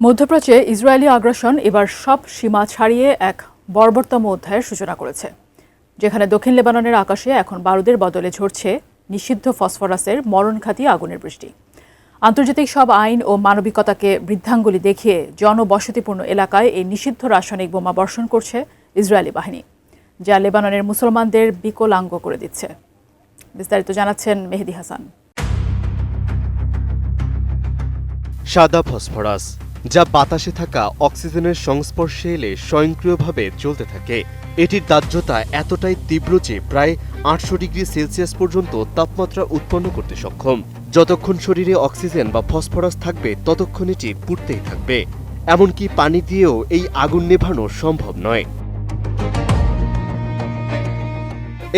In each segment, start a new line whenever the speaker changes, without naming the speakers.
মধ্যপ্রাচ্যে ইসরায়েলি আগ্রাসন এবার সব সীমা ছাড়িয়ে এক বর্বরতম অধ্যায়ের সূচনা করেছে, যেখানে দক্ষিণ লেবাননের আকাশে এখন বারুদের বদলে ঝরছে নিষিদ্ধ ফসফরাসের মরণঘাতী আগুনের বৃষ্টি। আন্তর্জাতিক সব আইন ও মানবিকতাকে বৃদ্ধাঙ্গুলি দেখিয়ে জনবসতিপূর্ণ এলাকায় এই নিষিদ্ধ রাসায়নিক বোমা বর্ষণ করছে ইসরায়েলি বাহিনী, যা লেবাননের মুসলমানদের বিকলাঙ্গ করে দিচ্ছে। বিস্তারিত জানাচ্ছেন মেহেদি হাসান।
সাদা ফসফরাস, যা বাতাসে থাকা অক্সিজেনের সংস্পর্শে এলে স্বয়ংক্রিয়ভাবে জ্বলতে থাকে। এটির দাহ্যতা এতটাই তীব্র যে প্রায় ৮০০ ডিগ্রি সেলসিয়াস পর্যন্ত তাপমাত্রা উৎপন্ন করতে সক্ষম। যতক্ষণ শরীরে অক্সিজেন বা ফসফরাস থাকবে ততক্ষণ এটি পুড়তেই থাকবে। এমনকি পানি দিয়েও এই আগুন নেভানো সম্ভব নয়।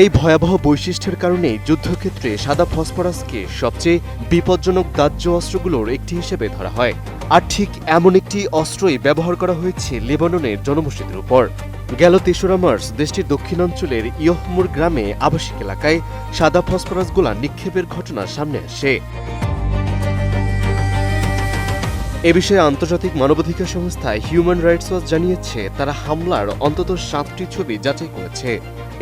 এই ভয়াবহ বৈশিষ্ট্যের কারণেই যুদ্ধক্ষেত্রে সাদা ফসফরাসকে সবচেয়ে বিপজ্জনক দাহ্য অস্ত্রগুলোর একটি হিসেবে ধরা হয়। আর ঠিক এমন একটি অস্ত্রই ব্যবহার করা হয়েছে লেবাননের জনবসতির উপর। গেল ৩রা মার্চ দেশটির দক্ষিণাঞ্চলের ইয়হমুর গ্রামে আবাসিক এলাকায় সাদা ফসফরাসগুলা নিক্ষেপের ঘটনা সামনে আসে। এ বিষয়ে আন্তর্জাতিক মানবাধিকার সংস্থা হিউম্যান রাইটস ওয়াচ জানিয়েছে, তারা হামলার অন্তত ৭টি ছবি যাচাই করেছে।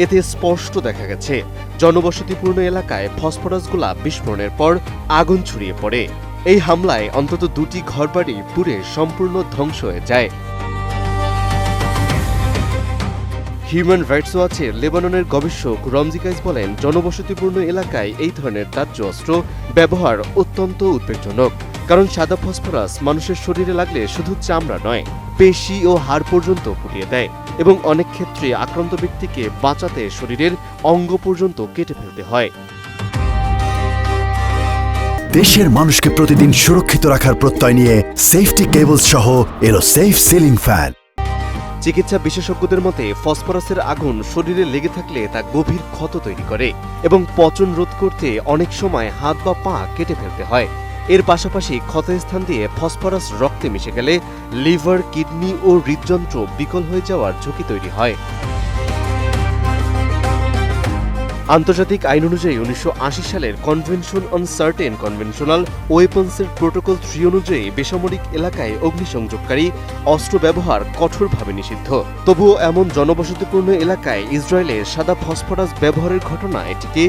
এতে স্পষ্ট দেখা গেছে জনবসতিপূর্ণ এলাকায় ফসফরাসগুলা বিস্ফোরণের পর আগুন ছড়িয়ে পড়ে। এই হামলায় অন্তত ২টি ঘরবাড়ি পুড়ে সম্পূর্ণ ধ্বংস হয়ে যায়। হিউম্যান রাইটস ওয়াচের লেবাননের গবেষক রমজি কাইস বলেন, জনবসতিপূর্ণ এলাকায় এই ধরনের দাহ্য অস্ত্র ব্যবহার অত্যন্ত উদ্বেগজনক। কারণ সাদা ফসফরাস মানুষের শরীরে লাগলে শুধু চামড়া নয়, পেশি ও হাড় পর্যন্ত পুড়িয়ে দেয় এবং অনেক ক্ষেত্রে আক্রান্ত ব্যক্তিকে বাঁচাতে শরীরের অঙ্গ পর্যন্ত কেটে ফেলতে হয়।
দেশের মানুষকে প্রতিদিন সুরক্ষিত রাখার প্রত্যয় নিয়ে সেফটি কেবলস সহ এলো সেফ সিলিং ফ্যান।
চিকিৎসা বিশেষজ্ঞদের মতে, ফসফরাসের আগুন শরীরে লেগে থাকলে তা গভীর ক্ষত তৈরি করে এবং পচন রোধ করতে অনেক সময় হাত বা পা কেটে ফেলতে হয়। এর পাশাপাশি ক্ষতস্থান দিয়ে ফসফরাস রক্তে মিশে গেলে লিভার, কিডনি ও হৃদযন্ত্র বিকল হয়ে যাওয়ার ঝুঁকি তৈরি হয়। আন্তর্জাতিক আইন অনুযায়ী ১৯৮০ সালের কনভেনশন অন সার্টেন কনভেনশনাল ওয়েপন্সের প্রোটোকল ৩ অনুযায়ী বেসামরিক এলাকায় অগ্নিসংযোগকারী অস্ত্র ব্যবহার কঠোরভাবে নিষিদ্ধ। তবুও এমন জনবসতিপূর্ণ এলাকায় ইসরায়েলের সাদা ফসফরাস ব্যবহারের ঘটনা এটিকে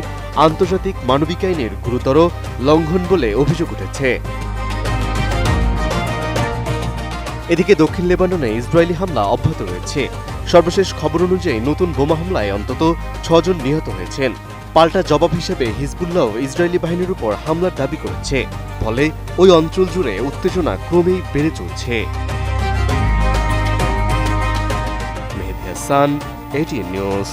আন্তর্জাতিক মানবিক আইনের গুরুতর লঙ্ঘন বলে অভিযোগ উঠেছে। এদিকে দক্ষিণ লেবাননে ইসরায়েলি হামলা অব্যাহত রয়েছে। সর্বশেষ খবর অনুযায়ী নতুন বোমা হামলায় অন্তত ৬ জন নিহত হয়েছেন। পাল্টা জবাব হিসেবে হিজবুল্লাহ ইসরায়েলি বাহিনীর উপর হামলার দাবি করেছে। ফলে ওই অঞ্চল জুড়ে উত্তেজনা ক্রমেই বেড়ে চলছে। Mehedi Hasan, ATN news.